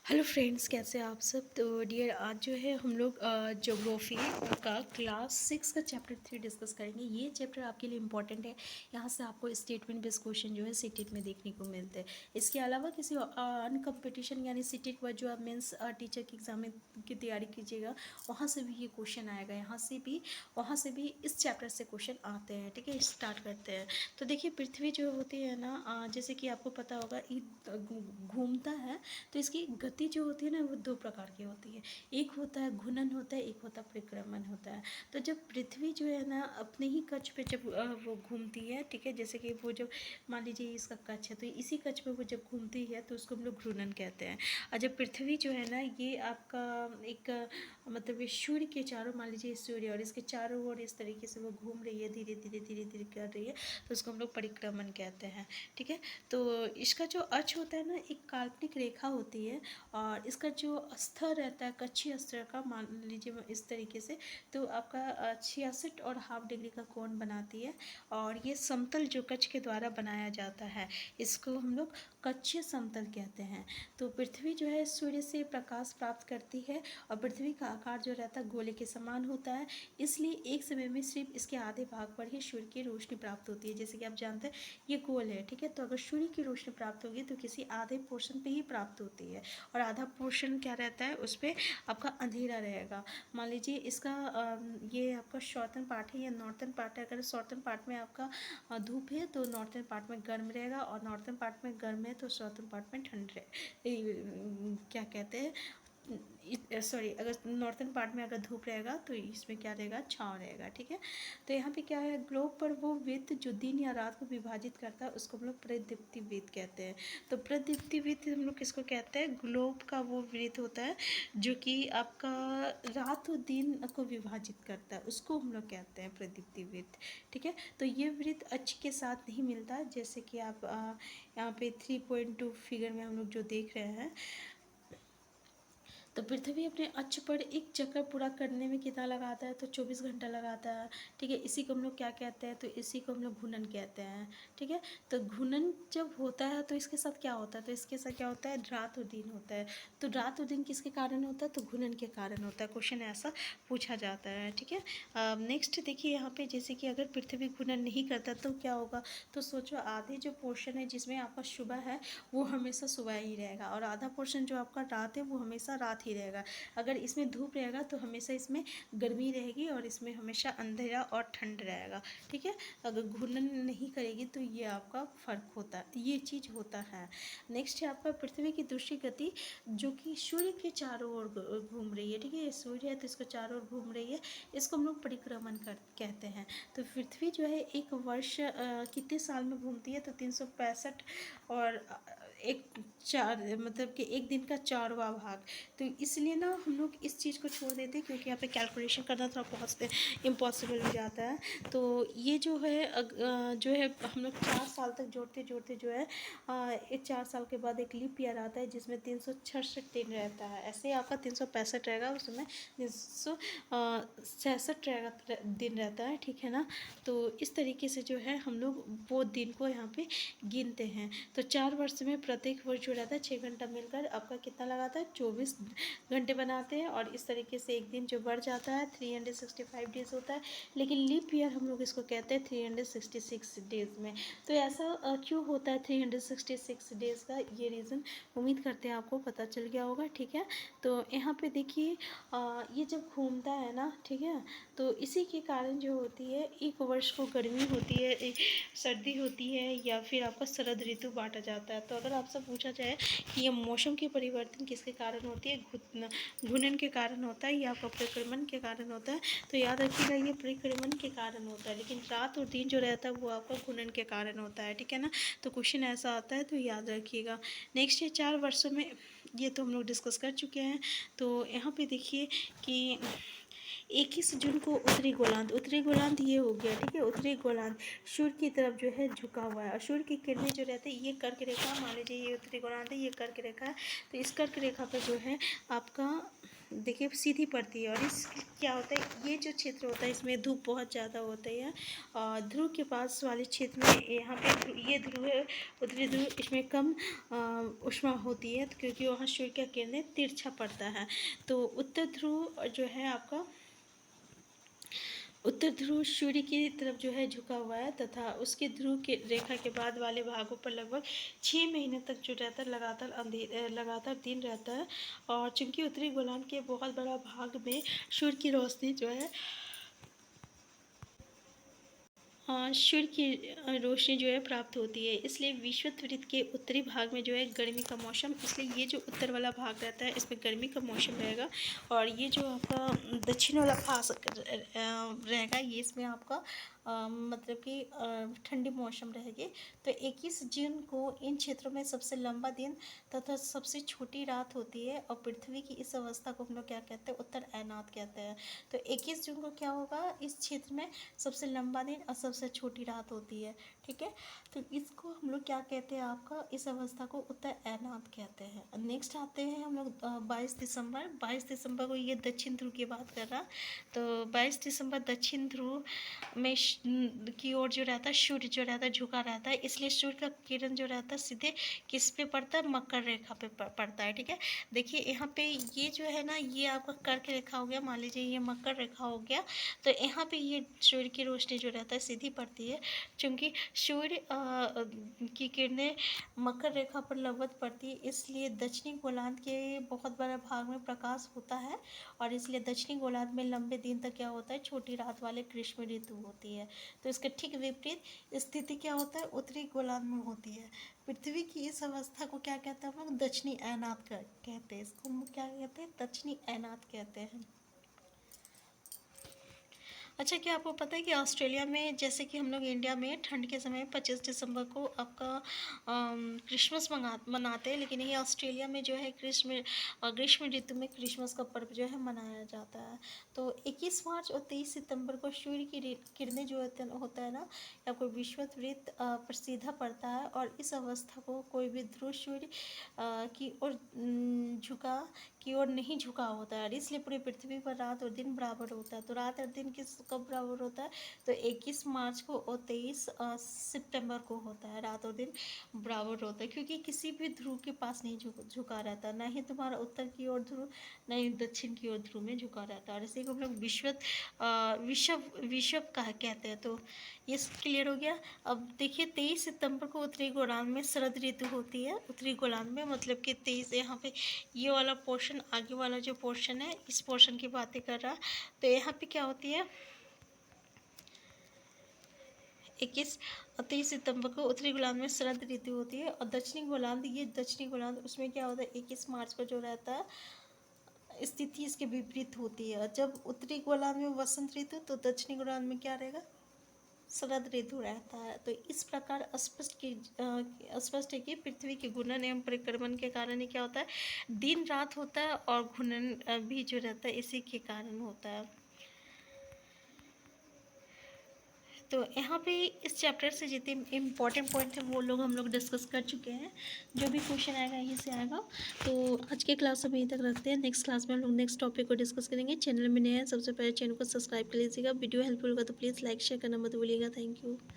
Hello friends, कैसे हैं आप सब। तो डियर, आज जो है हम लोग ज्योग्राफी का क्लास 6 का चैप्टर 3 डिस्कस करेंगे। ये चैप्टर आपके लिए इंपॉर्टेंट है। यहाँ से आपको स्टेटमेंट बेस्ड क्वेश्चन जो है सीटेट में देखने को मिलते हैं। इसके अलावा किसी अन कंपटीशन यानी सीटेट पर जो आप मेंस टीचर की एग्जाम की तैयारी कीजिएगा, वहाँ से भी ये क्वेश्चन आएगा। वहाँ से भी इस चैप्टर से क्वेश्चन आते हैं। ठीक है, स्टार्ट करते हैं। तो देखिए, पृथ्वी जो होती है ना, जैसे कि आपको पता होगा, घूमता है। तो इसकी गति जो होती है ना, वो दो प्रकार की होती है। एक होता है घूर्णन होता है, एक होता है परिक्रमण होता है। तो जब पृथ्वी जो है ना अपने ही कक्ष पे जब वो घूमती है, ठीक है, जैसे कि वो जब मान लीजिए इसका कक्ष है, तो इसी कक्ष पे वो जब घूमती है तो उसको हम लोग घूर्णन कहते हैं। और जब पृथ्वी जो है ना, ये आपका एक मतलब ये सूर्य के चारों, मान लीजिए सूर्य और इसके चारों ओर इस तरीके से वो घूम रही है, धीरे धीरे धीरे धीरे कर रही है, तो उसको हम लोग परिक्रमण कहते हैं। ठीक है, तो इसका जो अक्ष होता है ना, एक काल्पनिक रेखा होती है, और इसका जो स्तर रहता है कक्षीय स्तर का, मान लीजिए इस तरीके से, तो आपका 66.5 डिग्री का कोण बनाती है। और ये समतल जो कक्ष के द्वारा बनाया जाता है, इसको हम लोग कक्षीय समतल कहते हैं। तो पृथ्वी जो है सूर्य से प्रकाश प्राप्त करती है, और पृथ्वी का आकार जो रहता है गोले के समान होता है। इसलिए एक समय में सिर्फ इसके आधे भाग पर ही सूर्य की रोशनी प्राप्त होती है। जैसे कि आप जानते हैं ये गोल है, ठीक है, तो अगर सूर्य की रोशनी प्राप्त होगी तो किसी आधे पोर्शन पे ही प्राप्त होती है, और आधा पोर्शन क्या रहता है, उस पर आपका अंधेरा रहेगा। मान लीजिए इसका ये आपका सॉर्थन पार्ट है या नॉर्थन पार्ट है। अगर सॉर्थन पार्ट में आपका धूप है तो नॉर्थन पार्ट में गर्म रहेगा, और नॉर्थन पार्ट में गर्म है तो सॉर्थन पार्ट में ठंड रहे, क्या कहते हैं, सॉरी, अगर नॉर्थन पार्ट में अगर धूप रहेगा तो इसमें क्या रहेगा, छाँव रहेगा। ठीक है, तो यहाँ पे क्या है, ग्लोब पर वो वृत्त जो दिन या रात को विभाजित करता है उसको हम लोग प्रदीप्ति वृत्त कहते हैं। तो प्रदीप्ति वृत्त हम लोग किसको कहते हैं, ग्लोब का वो वृत्त होता है जो कि आपका रात और दिन को विभाजित करता है, उसको हम लोग कहते हैं प्रदीप्ति वृत्त। ठीक है, तो ये वृत्त अक्ष के साथ नहीं मिलता, जैसे कि आप यहाँ पे 3.2 फिगर में हम लोग जो देख रहे हैं। तो पृथ्वी अपने अक्ष पर एक चक्कर पूरा करने में कितना लगाता है, तो 24 घंटा लगाता है। ठीक है, इसी को हम लोग क्या कहते हैं, तो इसी को हम लोग घूर्णन कहते हैं। ठीक है, तो घूर्णन जब होता है तो इसके साथ क्या होता है, तो इसके साथ क्या होता है, रात और दिन होता है। तो रात और दिन किसके कारण होता है, तो घूर्णन के कारण होता है। क्वेश्चन ऐसा पूछा जाता है। ठीक है, नेक्स्ट देखिए यहाँ पे, जैसे कि अगर पृथ्वी घूर्णन नहीं करता तो क्या होगा, तो सोचो आधे जो पोर्शन है जिसमें आपका सुबह है वो हमेशा सुबह ही रहेगा, और आधा पोर्शन जो आपका रात है वो हमेशा रात ही रहेगा। अगर इसमें धूप रहेगा तो हमेशा इसमें गर्मी रहेगी, और इसमें हमेशा अंधेरा और ठंड रहेगा। ठीक है, अगर घूर्णन नहीं करेगी तो ये आपका फर्क होता है, ये चीज़ होता है। नेक्स्ट है आपका पृथ्वी की दूसरी गति, जो कि सूर्य के चारों ओर घूम रही है। ठीक है, ये सूर्य है तो इसको चारों ओर घूम रही है, इसको हम लोग परिक्रमण कहते हैं। तो पृथ्वी जो है एक वर्ष कितने साल में घूमती है, तो 365, और एक चार मतलब कि एक दिन का 4वां भाग। तो इसलिए ना हम लोग इस चीज़ को छोड़ देते हैं, क्योंकि यहाँ पे कैलकुलेशन करना थोड़ा बहुत इम्पॉसिबल हो जाता है। तो ये जो है हम लोग 4 साल तक जोड़ते जोड़ते जो है एक 4 साल के बाद एक लीप ईयर आता है जिसमें 366 दिन रहता है। ऐसे ही आपका 365 रहेगा, उसमें 366 दिन रहता है। ठीक है ना, तो इस तरीके से जो है हम लोग वो दिन को यहाँ पे गिनते हैं। तो 4 वर्ष में प्रत्येक वर्ष जो रहता है 6 घंटा मिलकर आपका कितना लगाता है, 24 घंटे बनाते हैं, और इस तरीके से एक दिन जो बढ़ जाता है 365 डेज होता है। लेकिन लीप ईयर हम लोग इसको कहते हैं 366 डेज में। तो ऐसा क्यों होता है 366 डेज का, ये रीज़न उम्मीद करते हैं आपको पता चल गया होगा। ठीक है, तो यहाँ पे देखिए ये जब घूमता है ना, ठीक है, तो इसी के कारण जो होती है, एक वर्ष को गर्मी होती है, एक सर्दी होती है, या फिर आपका शरद ऋतु बांटा जाता है। तो अगर आपसे पूछा जाए कि ये मौसम के परिवर्तन किसके कारण होती है, घूर्णन के कारण होता है या आपका परिक्रमण के कारण होता है, तो याद रखिएगा ये परिक्रमण के कारण होता है। लेकिन रात और दिन जो रहता है वो आपका घूर्णन के कारण होता है। ठीक है ना, तो क्वेश्चन ऐसा आता है, तो याद रखिएगा। नेक्स्ट है 4 वर्षों में, ये तो हम लोग डिस्कस कर चुके हैं। तो यहाँ पे देखिए कि 21 जून को उत्तरी गोलार्ध ये हो गया। ठीक है, उत्तरी गोलार्ध सूर्य की तरफ जो है झुका हुआ है, और सूर्य की किरणें जो रहती है, ये कर्क रेखा, मान लीजिए ये उत्तरी गोलार्ध है, ये कर्क रेखा है, तो इस कर्क रेखा पर जो है आपका देखिए सीधी पड़ती है। और इस क्या होता है, ये जो क्षेत्र होता है इसमें धूप बहुत ज़्यादा होती है। और ध्रुव के पास वाले क्षेत्र में यहाँ पे ये ध्रुव है, उत्तरी ध्रुव, इसमें कम ऊष्मा होती है क्योंकि वहाँ सूर्य की किरणें तिरछा पड़ता है। तो उत्तर ध्रुव जो है आपका, उत्तर ध्रुव सूर्य की तरफ जो है झुका हुआ है तथा उसके ध्रुव के रेखा के बाद वाले भागों पर लगभग 6 महीने तक जो रहता है लगातार दिन रहता है। और चूंकि उत्तरी गोलार्ध के बहुत बड़ा भाग में सूर्य की रोशनी जो है, सूर्य की रोशनी जो है प्राप्त होती है, इसलिए विषुवत के उत्तरी भाग में जो है गर्मी का मौसम, इसलिए ये जो उत्तर वाला भाग रहता है इसमें गर्मी का मौसम रहेगा। और ये जो आपका दक्षिण वाला भाग रहेगा, ये इसमें आपका मतलब कि ठंडी मौसम रहेगी। तो 21 जून को इन क्षेत्रों में सबसे लंबा दिन तथा सबसे छोटी रात होती है। और पृथ्वी की इस अवस्था को हम लोग क्या कहते हैं, उत्तर अयनात कहते हैं। तो 21 जून को क्या होगा, इस क्षेत्र में सबसे लंबा दिन और सबसे छोटी रात होती है। ठीक है, तो इसको हम लोग क्या कहते हैं, आपका इस अवस्था को उत्तर अयनात कहते हैं। नेक्स्ट आते हैं हम लोग 22 दिसंबर को, ये दक्षिण ध्रुव की बात कर रहा। तो 22 दिसंबर दक्षिण ध्रुव में की ओर जो रहता है सूर्य जो रहता है झुका रहता है, इसलिए सूर्य का किरण जो रहता है सीधे किस पे पड़ता है, मकर रेखा पे पड़ता है। ठीक है, देखिए यहाँ पे ये जो है ना, ये आपका कर्क रेखा हो गया, मान लीजिए ये मकर रेखा हो गया। तो यहाँ पे ये सूर्य की रोशनी जो रहता है सीधी पड़ती है, क्योंकि सूर्य की किरणें मकर रेखा पर लंबवत पड़ती है, इसलिए दक्षिणी गोलार्ध के बहुत बड़ा भाग में प्रकाश होता है। और इसलिए दक्षिणी गोलार्ध में लंबे दिन तक क्या होता है, छोटी रात वाले ग्रीष्म ऋतु होती है। तो इसके ठीक विपरीत स्थिति क्या होता है, उत्तरी गोलार्ध में होती है। पृथ्वी की इस अवस्था को क्या कहते हैं हम लोग, दक्षिणी अयनात कहते हैं। इसको हम क्या कहते हैं, दक्षिणी अयनात कहते हैं। अच्छा, क्या आपको पता है कि ऑस्ट्रेलिया में, जैसे कि हम लोग इंडिया में ठंड के समय 25 दिसंबर को आपका क्रिसमस मनाते हैं, लेकिन ये ऑस्ट्रेलिया में जो है ग्रीष्म ऋतु में क्रिसमस का पर्व जो है मनाया जाता है। तो 21 मार्च और 23 सितंबर को सूर्य की किरणें जो होता है ना, या कोई विषुवत वृत्त पर सीधा पड़ता है। और इस अवस्था को कोई भी ध्रुव सूर्य की ओर की ओर नहीं झुका होता है, इसलिए पूरी पृथ्वी पर रात और दिन बराबर होता है। तो रात और दिन किस कब बराबर होता है, तो 21 मार्च को और 23 सितंबर को होता है, रात और दिन बराबर होता है। क्योंकि किसी भी ध्रुव के पास नहीं झुका रहता, ना ही तुम्हारा उत्तर की ओर ध्रुव, ना ही दक्षिण की ओर ध्रुव में झुका रहता है। और इसी को हम लोग विषव कहते हैं। तो ये क्लियर हो गया। अब देखिए 23 सितंबर को उत्तरी गोलार्ध में शरद ऋतु होती है। उत्तरी गोलार्ध में मतलब कि 23, यहाँ पे ये वाला पोर्शन, आगे वाला जो पोर्शन है, इस पोर्शन की बातें कर रहा। तो यहाँ पे क्या होती है, 21 और 23 सितंबर को उत्तरी गोलार्ध में शरद ऋतु होती है। और दक्षिणी गोलार्ध, ये दक्षिणी गोलार्ध, उसमें क्या होता है, 21 मार्च को जो रहता है स्थिति इसके विपरीत होती है। जब उत्तरी गोलार्ध में वसंत ऋतु, तो दक्षिणी गोलार्ध में क्या रहेगा, शरद ऋतु रहता है। तो इस प्रकार स्पष्ट है कि पृथ्वी के घूर्णन एवं परिक्रमण के कारण ही क्या होता है, दिन रात होता है। और घूर्णन भी जो रहता है इसी के कारण होता है। तो यहाँ पे इस चैप्टर से जितने इम्पोर्टेंट पॉइंट हैं वो लोग हम लोग डिस्कस कर चुके हैं। जो भी क्वेश्चन आएगा यहीं से आएगा। तो आज के क्लास हम यहीं तक रखते हैं। नेक्स्ट क्लास में हम लोग नेक्स्ट टॉपिक को डिस्कस करेंगे। चैनल में नए हैं, सबसे पहले चैनल को सब्सक्राइब कर लीजिएगा। वीडियो हेल्पफुल होगा तो प्लीज़ लाइक शेयर करना मत भूलिएगा। Thank you.